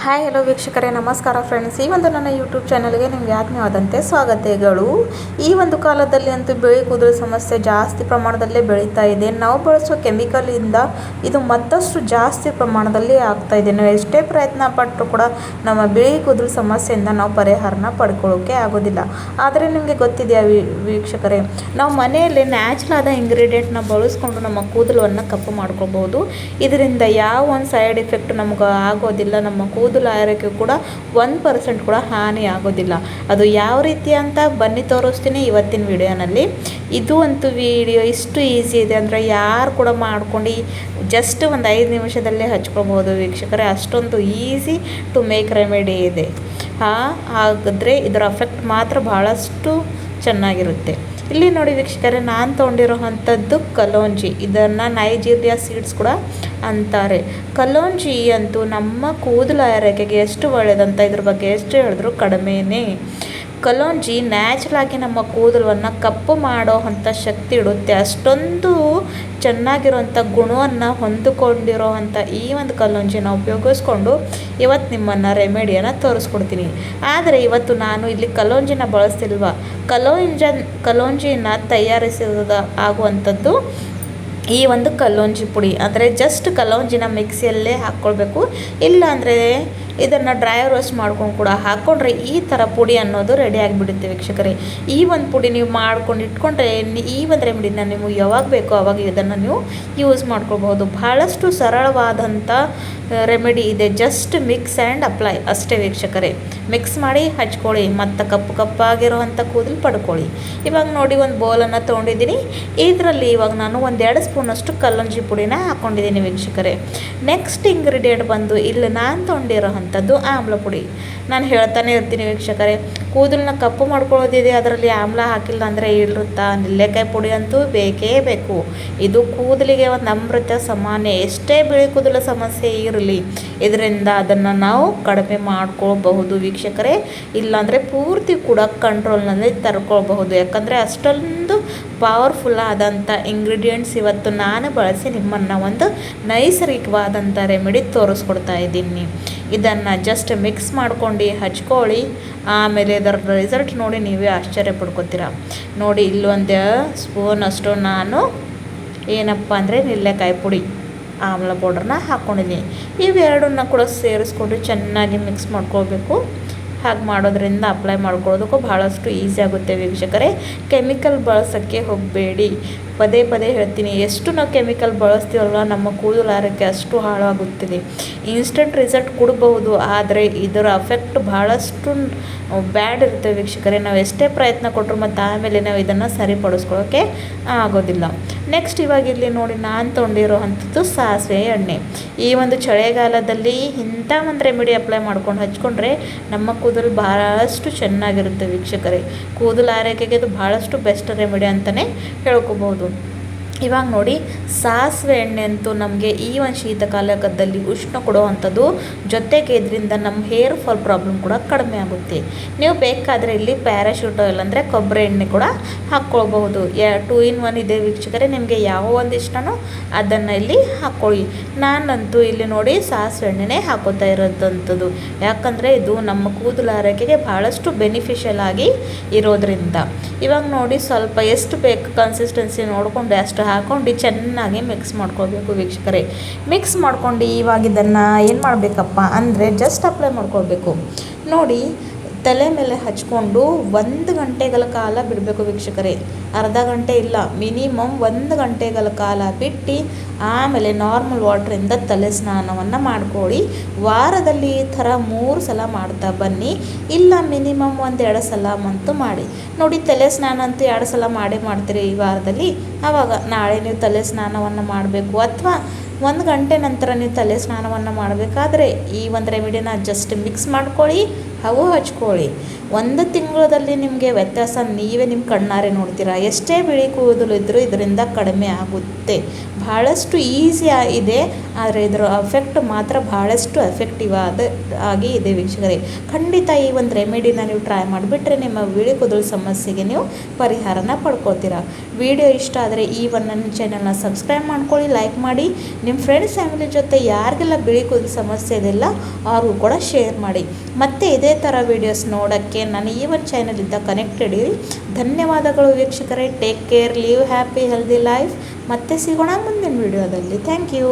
Hi hello ವೀಕ್ಷಕರೇ, ನಮಸ್ಕಾರ friends. ಈ ಒಂದು ನನ್ನ ಯೂಟ್ಯೂಬ್ ಚಾನಲ್ಗೆ ನಿಮಗೆ ಆತ್ಮೀಯವಾದಂತೆ ಸ್ವಾಗತಗಳು. ಈ ಒಂದು ಕಾಲದಲ್ಲಿ ಅಂತೂ ಬಿಳಿ ಕೂದಲು ಸಮಸ್ಯೆ ಜಾಸ್ತಿ ಪ್ರಮಾಣದಲ್ಲೇ ಬೆಳೀತಾ ಇದೆ. ನಾವು ಬಳಸುವ ಕೆಮಿಕಲಿಂದ ಇದು ಮತ್ತಷ್ಟು ಜಾಸ್ತಿ ಪ್ರಮಾಣದಲ್ಲಿ ಆಗ್ತಾ ಇದೆ. ನಾವು ಎಷ್ಟೇ ಪ್ರಯತ್ನ ಪಟ್ಟರೂ ಕೂಡ ನಮ್ಮ ಬಿಳಿ ಕೂದಲು ಸಮಸ್ಯೆಯಿಂದ ನಾವು ಪರಿಹಾರನ ಪಡ್ಕೊಳ್ಳೋಕೆ ಆಗೋದಿಲ್ಲ. ಆದರೆ ನಿಮಗೆ ಗೊತ್ತಿದೆಯಾ ವೀಕ್ಷಕರೇ, ನಾವು ಮನೆಯಲ್ಲಿ ನ್ಯಾಚುರಲ್ ಆದ ಇಂಗ್ರೀಡಿಯೆಂಟ್ನ ಬಳಸ್ಕೊಂಡು ನಮ್ಮ ಕೂದಲನ್ನು ಕಪ್ಪು ಮಾಡ್ಕೋಬಹುದು. ಇದರಿಂದ ಯಾವ ಒಂದು ಸೈಡ್ ಎಫೆಕ್ಟ್ ನಮ್ಗೆ ಆಗೋದಿಲ್ಲ. ನಮ್ಮ ಕೂದಲು ಆರೋಗ್ಯಕ್ಕೆ ಕೂಡ 1% ಕೂಡ ಹಾನಿ ಆಗೋದಿಲ್ಲ. ಅದು ಯಾವ ರೀತಿ ಅಂತ ಬನ್ನಿ ತೋರಿಸ್ತೀನಿ ಇವತ್ತಿನ ವಿಡಿಯೋನಲ್ಲಿ. ಇದು ಅಂತೂ ವಿಡಿಯೋ ಇಷ್ಟು ಈಸಿ ಇದೆ ಅಂದರೆ ಯಾರು ಕೂಡ ಮಾಡ್ಕೊಂಡು ಜಸ್ಟ್ ಒಂದು 5 ನಿಮಿಷದಲ್ಲೇ ಹಚ್ಕೊಳ್ಬೋದು ವೀಕ್ಷಕರೇ. ಅಷ್ಟೊಂದು ಈಸಿ ಟು ಮೇಕ್ ರೆಮಿಡಿ ಇದೆ. ಹಾಗಾದರೆ ಇದರ ಎಫೆಕ್ಟ್ ಮಾತ್ರ ಬಹಳಷ್ಟು ಚೆನ್ನಾಗಿರುತ್ತೆ. ಇಲ್ಲಿ ನೋಡಿ ವೀಕ್ಷಕರೇ, ನಾನು ತೊಗೊಂಡಿರೋವಂಥದ್ದು ಕಲೋಂಜಿ. ಇದನ್ನು ನೈಜೀರಿಯಾ ಸೀಡ್ಸ್ ಕೂಡ ಅಂತಾರೆ. ಕಲೋಂಜಿ ಅಂತೂ ನಮ್ಮ ಕೂದಲ ಆರೈಕೆಗೆ ಎಷ್ಟು ಒಳ್ಳೆಯದಂತ ಇದ್ರ ಬಗ್ಗೆ ಎಷ್ಟು ಹೇಳಿದ್ರು ಕಡಿಮೆನೇ. ಕಲೋಂಜಿ ನ್ಯಾಚುರಲಾಗಿ ನಮ್ಮ ಕೂದಲನ್ನು ಕಪ್ಪು ಮಾಡೋ ಅಂಥ ಶಕ್ತಿ ಇಡುತ್ತೆ. ಅಷ್ಟೊಂದು ಚೆನ್ನಾಗಿರೋವಂಥ ಗುಣವನ್ನು ಹೊಂದಿಕೊಂಡಿರೋ ಅಂಥ ಈ ಒಂದು ಕಲೋಂಜಿನ ಉಪಯೋಗಿಸ್ಕೊಂಡು ಇವತ್ತು ನಿಮ್ಮನ್ನು ರೆಮಿಡಿಯನ್ನು ತೋರಿಸ್ಕೊಡ್ತೀನಿ. ಆದರೆ ಇವತ್ತು ನಾನು ಇಲ್ಲಿ ಕಲೋಂಜಿನ ಬಳಸ್ತಿಲ್ವ. ಕಲೋಂಜಿನ ತಯಾರಿಸೋದು ಆಗುವಂಥದ್ದು ಈ ಒಂದು ಕಲ್ಲೋಂಜಿ ಪುಡಿ. ಅಂದರೆ ಜಸ್ಟ್ ಕಲ್ಲೋಂಜಿನ ಮಿಕ್ಸಿಯಲ್ಲೇ ಹಾಕ್ಕೊಳ್ಬೇಕು. ಇಲ್ಲ ಅಂದರೆ ಇದನ್ನು ಡ್ರೈ ರೋಸ್ಟ್ ಮಾಡ್ಕೊಂಡು ಕೂಡ ಹಾಕ್ಕೊಂಡ್ರೆ ಈ ಥರ ಪುಡಿ ಅನ್ನೋದು ರೆಡಿ ಆಗಿಬಿಡುತ್ತೆ ವೀಕ್ಷಕರೇ. ಈ ಒಂದು ಪುಡಿ ನೀವು ಮಾಡ್ಕೊಂಡು ಇಟ್ಕೊಂಡ್ರೆ ಈ ಒಂದು ರೆಮಿಡಿನ ನೀವು ಯಾವಾಗ ಬೇಕೋ ಆವಾಗ ಇದನ್ನು ನೀವು ಯೂಸ್ ಮಾಡ್ಕೊಳ್ಬಹುದು. ಬಹಳಷ್ಟು ಸರಳವಾದಂಥ ರೆಮಿಡಿ ಇದೆ. ಜಸ್ಟ್ ಮಿಕ್ಸ್ ಆ್ಯಂಡ್ ಅಪ್ಲೈ ಅಷ್ಟೇ ವೀಕ್ಷಕರೇ. ಮಿಕ್ಸ್ ಮಾಡಿ ಹಚ್ಕೊಳ್ಳಿ ಮತ್ತು ಕಪ್ಪಾಗಿರೋವಂಥ ಕೂದಲು ಪಡ್ಕೊಳ್ಳಿ. ಇವಾಗ ನೋಡಿ ಒಂದು ಬೌಲನ್ನು ತೊಗೊಂಡಿದ್ದೀನಿ. ಇದರಲ್ಲಿ ಇವಾಗ ನಾನು 1-2 ಸ್ಪೂನಷ್ಟು ಕಲ್ಲಂಜಿ ಪುಡಿನ ಹಾಕ್ಕೊಂಡಿದ್ದೀನಿ ವೀಕ್ಷಕರೇ. ನೆಕ್ಸ್ಟ್ ಇಂಗ್ರೀಡಿಯೆಂಟ್ ಬಂದು ಇಲ್ಲಿ ನಾನು ತೊಗೊಂಡಿರೋವಂಥದ್ದು ಆಮ್ಲ ಪುಡಿ. ನಾನು ಹೇಳ್ತಾನೆ ಇರ್ತೀನಿ ವೀಕ್ಷಕರೇ, ಕೂದಲನ್ನ ಕಪ್ಪು ಮಾಡ್ಕೊಳ್ಳೋದಿದೆ, ಅದರಲ್ಲಿ ಆಮ್ಲ ಹಾಕಿಲ್ಲ ಅಂದರೆ ಇರುತ್ತಾ? ನೆಲ್ಲಿಕಾಯಿ ಪುಡಿ ಅಂತೂ ಬೇಕೇ ಬೇಕು. ಇದು ಕೂದಲಿಗೆ ಒಂದು ಅಮೃತ ಸಮಾನ. ಎಷ್ಟೇ ಬಿಳಿ ಕೂದಲ ಸಮಸ್ಯೆ ಇರಲಿ, ಇದರಿಂದ ಅದನ್ನು ನಾವು ಕಡಿಮೆ ಮಾಡ್ಕೊಳ್ಬಹುದು ವೀಕ್ಷಕರೇ. ಇಲ್ಲಾಂದರೆ ಪೂರ್ತಿ ಕೂಡ ಕಂಟ್ರೋಲ್ನಲ್ಲಿ ತರ್ಕೊಳ್ಬಹುದು. ಯಾಕಂದರೆ ಅಷ್ಟೊಂದು ಪವರ್ಫುಲ್ ಆದಂಥ ಇಂಗ್ರೀಡಿಯೆಂಟ್ಸ್ ಇವತ್ತು ನಾನು ಬಳಸಿ ನಿಮ್ಮನ್ನು ಒಂದು ನೈಸರ್ಗಿಕವಾದಂಥ ರೆಮಿಡಿ ತೋರಿಸ್ಕೊಡ್ತಾ ಇದ್ದೀನಿ. ಇದನ್ನು ಜಸ್ಟ್ ಮಿಕ್ಸ್ ಮಾಡ್ಕೊಂಡು ಹಚ್ಕೊಳ್ಳಿ. ಆಮೇಲೆ ಇದರ ರಿಸಲ್ಟ್ ನೋಡಿ ನೀವೇ ಆಶ್ಚರ್ಯ ಪಡ್ಕೊತೀರ. ನೋಡಿ ಇಲ್ಲೊಂದು ಸ್ಪೂನಷ್ಟು ನಾನು ಏನಪ್ಪ ಅಂದರೆ ನೆಲ್ಲಿಕಾಯಿ ಪುಡಿ ಆಮ್ಲ ಪೌಡ್ರನ್ನ ಹಾಕ್ಕೊಂಡಿದ್ದೀನಿ. ಇವೆರಡನ್ನ ಕೂಡ ಸೇರಿಸ್ಕೊಂಡು ಚೆನ್ನಾಗಿ ಮಿಕ್ಸ್ ಮಾಡ್ಕೊಳ್ಬೇಕು. ಹಾಗೆ ಮಾಡೋದ್ರಿಂದ ಅಪ್ಲೈ ಮಾಡ್ಕೊಳ್ಳೋದಕ್ಕೂ ಭಾಳಷ್ಟು ಈಸಿ ಆಗುತ್ತೆ ವೀಕ್ಷಕರೇ. ಕೆಮಿಕಲ್ ಬಳಸೋಕ್ಕೆ ಹೋಗಬೇಡಿ. ಪದೇ ಹೇಳ್ತೀನಿ, ಎಷ್ಟು ನಾವು ಕೆಮಿಕಲ್ ಬಳಸ್ತೀವಲ್ವ ನಮ್ಮ ಕೂದಲು ಆರೋಗ್ಯ ಅಷ್ಟು ಹಾಳಾಗುತ್ತದೆ. ಇನ್ಸ್ಟೆಂಟ್ ರಿಸಲ್ಟ್ ಕೊಡಬಹುದು, ಆದರೆ ಇದರ ಎಫೆಕ್ಟ್ ಭಾಳಷ್ಟು ಬ್ಯಾಡ್ ಇರುತ್ತೆ ವೀಕ್ಷಕರೇ. ನಾವು ಎಷ್ಟೇ ಪ್ರಯತ್ನ ಕೊಟ್ಟರು ಮತ್ತು ಆಮೇಲೆ ನಾವು ಇದನ್ನು ಸರಿಪಡಿಸ್ಕೊಳ್ಳೋಕ್ಕೆ ಆಗೋದಿಲ್ಲ. ನೆಕ್ಸ್ಟ್ ಇವಾಗ ಇಲ್ಲಿ ನೋಡಿ ನಾನು ತೊಗೊಂಡಿರೋ ಅಂಥದ್ದು ಸಾಸಿವೆ ಎಣ್ಣೆ. ಈ ಒಂದು ಚಳಿಗಾಲದಲ್ಲಿ ಇಂಥ ಒಂದು ರೆಮಿಡಿ ಅಪ್ಲೈ ಮಾಡ್ಕೊಂಡು ಹಚ್ಕೊಂಡ್ರೆ ನಮ್ಮ ಕೂದಲು ಭಾಳಷ್ಟು ಚೆನ್ನಾಗಿರುತ್ತೆ ವೀಕ್ಷಕರೇ. ಕೂದಲು ಆರೈಕೆಗೆ ಇದು ಭಾಳಷ್ಟು ಬೆಸ್ಟ್ ರೆಮಿಡಿ ಅಂತಲೇ ಹೇಳ್ಕೊಬೋದು. ಇವಾಗ ನೋಡಿ, ಸಾಸಿವೆ ಎಣ್ಣೆ ಅಂತೂ ನಮಗೆ ಈ ಒಂದು ಶೀತಕಾಲದಲ್ಲಿ ಉಷ್ಣ ಕೊಡುವಂಥದ್ದು, ಜೊತೆಗೆ ಇದರಿಂದ ನಮ್ಮ ಹೇರ್ ಫಾಲ್ ಪ್ರಾಬ್ಲಮ್ ಕೂಡ ಕಡಿಮೆ ಆಗುತ್ತೆ. ನೀವು ಬೇಕಾದರೆ ಇಲ್ಲಿ ಪ್ಯಾರಾಶೂಟ್ ಆಯಿಲ್ ಅಂದರೆ ಕೊಬ್ಬರಿ ಎಣ್ಣೆ ಕೂಡ ಹಾಕ್ಕೊಳ್ಬಹುದು. 2 in 1 ಇದೆ ವೀಕ್ಷಕರೇ. ನಿಮಗೆ ಯಾವ ಒಂದು ಇಷ್ಟನೋ ಅದನ್ನು ಇಲ್ಲಿ ಹಾಕ್ಕೊಳ್ಳಿ. ನಾನಂತೂ ಇಲ್ಲಿ ನೋಡಿ ಸಾಸಿವೆ ಎಣ್ಣೆನೇ ಹಾಕೋತಾ ಇರೋದಂಥದ್ದು. ಯಾಕಂದರೆ ಇದು ನಮ್ಮ ಕೂದಲು ಆರೈಕೆಗೆ ಭಾಳಷ್ಟು ಬೆನಿಫಿಷಿಯಲ್ ಆಗಿ ಇರೋದ್ರಿಂದ. ಇವಾಗ ನೋಡಿ ಸ್ವಲ್ಪ ಎಷ್ಟು ಬೇಕು ಕನ್ಸಿಸ್ಟೆನ್ಸಿ ನೋಡಿಕೊಂಡು ಅಷ್ಟು ಹಾಕ್ಕೊಂಡು ಚೆನ್ನಾಗಿ ಮಿಕ್ಸ್ ಮಾಡ್ಕೊಳ್ಬೇಕು ವೀಕ್ಷಕರೇ. ಮಿಕ್ಸ್ ಮಾಡ್ಕೊಂಡು ಇವಾಗ ಇದನ್ನು ಏನು ಮಾಡಬೇಕಪ್ಪ ಅಂದರೆ ಜಸ್ಟ್ ಅಪ್ಲೈ ಮಾಡ್ಕೊಳ್ಬೇಕು. ನೋಡಿ, ತಲೆ ಮೇಲೆ ಹಚ್ಕೊಂಡು 1 ಗಂಟೆಗಳ ಕಾಲ ಬಿಡಬೇಕು ವೀಕ್ಷಕರೇ. ಅರ್ಧ ಗಂಟೆ ಇಲ್ಲ, ಮಿನಿಮಮ್ 1 ಗಂಟೆಗಳ ಕಾಲ ಬಿಟ್ಟು ಆಮೇಲೆ ನಾರ್ಮಲ್ ವಾಟ್ರಿಂದ ತಲೆ ಸ್ನಾನವನ್ನು ಮಾಡ್ಕೊಳ್ಳಿ. ವಾರದಲ್ಲಿ ಈ ಥರ 3 ಸಲ ಮಾಡ್ತಾ ಬನ್ನಿ. ಇಲ್ಲ ಮಿನಿಮಮ್ 1-2 ಸಲ ಅಂತೂ ಮಾಡಿ ನೋಡಿ. ತಲೆ ಸ್ನಾನ ಅಂತೂ 2 ಸಲ ಮಾಡ್ತೀರಿ ಈ ವಾರದಲ್ಲಿ. ಆವಾಗ ನಾಳೆ ನೀವು ತಲೆ ಸ್ನಾನವನ್ನು ಮಾಡಬೇಕು, ಅಥವಾ 1 ಗಂಟೆ ನಂತರ ನೀವು ತಲೆ ಸ್ನಾನವನ್ನು ಮಾಡಬೇಕಾದ್ರೆ ಈ ಒಂದು ರೆಮಿಡಿನ ಜಸ್ಟ್ ಮಿಕ್ಸ್ ಮಾಡ್ಕೊಳ್ಳಿ, ಅವು ಹಚ್ಕೊಳ್ಳಿ. 1 ತಿಂಗಳಲ್ಲಿ ನಿಮಗೆ ವ್ಯತ್ಯಾಸ ನೀವೇ ನಿಮ್ಮ ಕಣ್ಣಾರೆ ನೋಡ್ತೀರಾ. ಎಷ್ಟೇ ಬಿಳಿ ಕೂದಲು ಇದ್ದರೂ ಇದರಿಂದ ಕಡಿಮೆ ಆಗುತ್ತೆ. ಭಾಳಷ್ಟು ಈಸಿ ಇದೆ, ಆದರೆ ಇದರ ಎಫೆಕ್ಟ್ ಮಾತ್ರ ಭಾಳಷ್ಟು ಎಫೆಕ್ಟಿವ್ ಆಗಿ ಇದೆ ವೀಕ್ಷಕರೇ. ಖಂಡಿತ ಈ ಒಂದು ರೆಮಿಡಿನ ನೀವು ಟ್ರೈ ಮಾಡಿಬಿಟ್ರೆ ನಿಮ್ಮ ಬಿಳಿ ಕೂದಲು ಸಮಸ್ಯೆಗೆ ನೀವು ಪರಿಹಾರನ ಪಡ್ಕೊಳ್ತೀರಾ. ವಿಡಿಯೋ ಇಷ್ಟ ಆದರೆ ಈ ನನ್ನ ಚಾನಲ್ನ ಸಬ್ಸ್ಕ್ರೈಬ್ ಮಾಡ್ಕೊಳ್ಳಿ, ಲೈಕ್ ಮಾಡಿ. ನಿಮ್ಮ ಫ್ರೆಂಡ್ಸ್ ಫ್ಯಾಮಿಲಿ ಜೊತೆ ಯಾರಿಗೆಲ್ಲ ಬಿಳಿ ಕೂದಲು ಸಮಸ್ಯೆ ಇದೆಯಲ್ಲ ಅವ್ರಿಗೂ ಕೂಡ ಶೇರ್ ಮಾಡಿ. ಮತ್ತು ಇದೇ ಥರ ವೀಡಿಯೋಸ್ ನೋಡೋಕ್ಕೆ ನಾನು ಈ ಒಂದು ಚಾನಲಿಂದ ಕನೆಕ್ಟೆಡ್ ಇರಿ. ಧನ್ಯವಾದಗಳು ವೀಕ್ಷಕರೇ. Take care, live happy healthy life. ಮತ್ತೆ ಸಿಗೋಣ ಮುಂದಿನ ವಿಡಿಯೋದಲ್ಲಿ. Thank you.